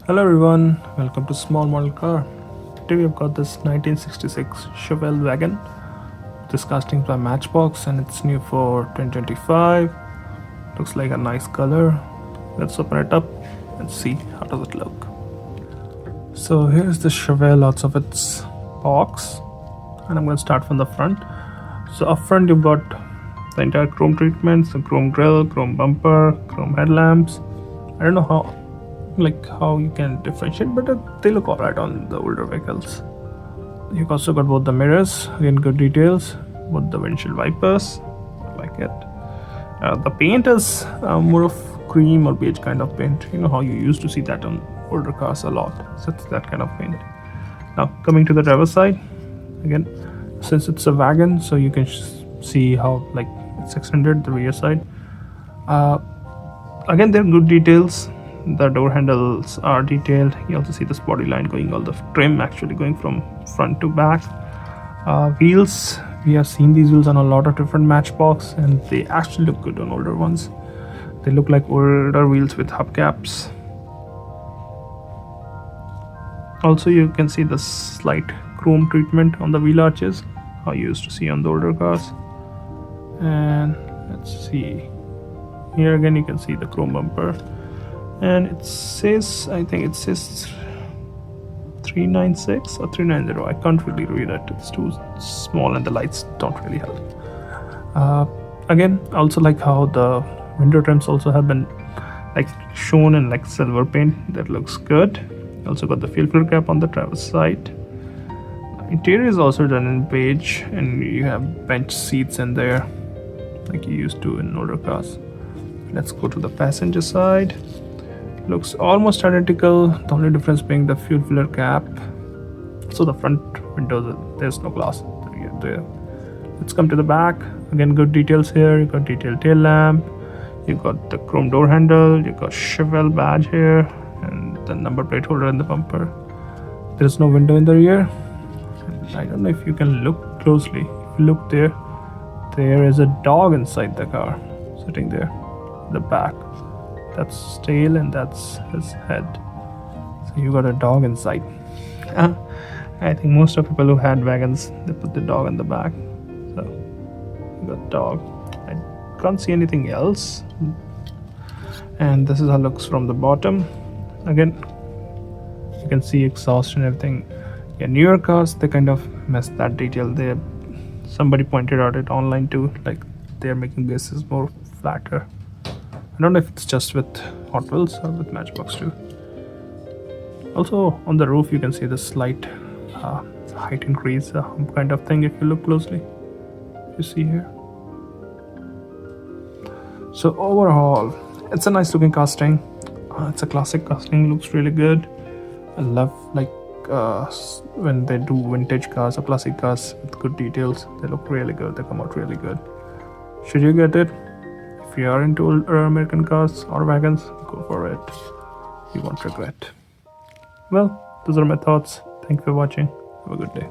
Hello everyone, welcome to Small Model Car. Today we've got this 1966 Chevelle Wagon. This casting by Matchbox and it's new for 2025. Looks like a nice color. Let's open it up and see how does it look. So here's the Chevelle out of its box, and I'm going to start from the front. So up front you've got the entire chrome treatments, the chrome grille, chrome bumper, chrome headlamps. I don't know how you can differentiate, but they look alright on the older vehicles. You've also got both the mirrors, again good details, both the windshield wipers, I like it. The paint is more of cream or beige kind of paint. You know how you used to see that on older cars a lot, so it's that kind of paint. Now coming to the driver's side, again since it's a wagon, so you can see how it's extended the rear side. Again they're good details. The door handles are detailed. You also see this body line going, all the trim actually going from front to back. Wheels, we have seen these wheels on a lot of different Matchbox and they actually look good on older ones. They look like older wheels with hubcaps. Also you can see the slight chrome treatment on the wheel arches, how you used to see on the older cars. And let's see, here again you can see the chrome bumper. And it says, I think it says 396 or 390. I can't really read it. It's too small and the lights don't really help. Again, I also like how the window trims also have been shown in silver paint. That looks good. Also got the fuel filter cap on the driver's side. Interior is also done in beige, and you have bench seats in there like you used to in older cars. Let's go to the passenger side. Looks almost identical, the only difference being the fuel filler cap. So the front windows, there's no glass there. Let's come to the back. Again, good details here. You got detailed tail lamp, you got the chrome door handle, you got Chevelle badge here, and the number plate holder in the bumper. There's no window in the rear. I don't know if you can look closely. If you look there, there is a dog inside the car sitting there in the back. That's his tail and that's his head. So you got a dog inside. I think most of people who had wagons, they put the dog in the back. So you got dog. I can't see anything else. And this is how it looks from the bottom. Again, you can see exhaust and everything. Yeah, newer cars, they kind of messed that detail there. Somebody pointed out it online too, they're making bases more flatter. I don't know if it's just with Hot Wheels or with Matchbox too. Also on the roof you can see the slight height increase, hump kind of thing if you look closely. You see here. So overall, it's a nice looking casting. It's a classic casting, looks really good. I love when they do vintage cars or classic cars with good details. They look really good, they come out really good. Should you get it? If you are into older American cars or wagons, go for it. You won't regret. Well, those are my thoughts. Thank you for watching. Have a good day.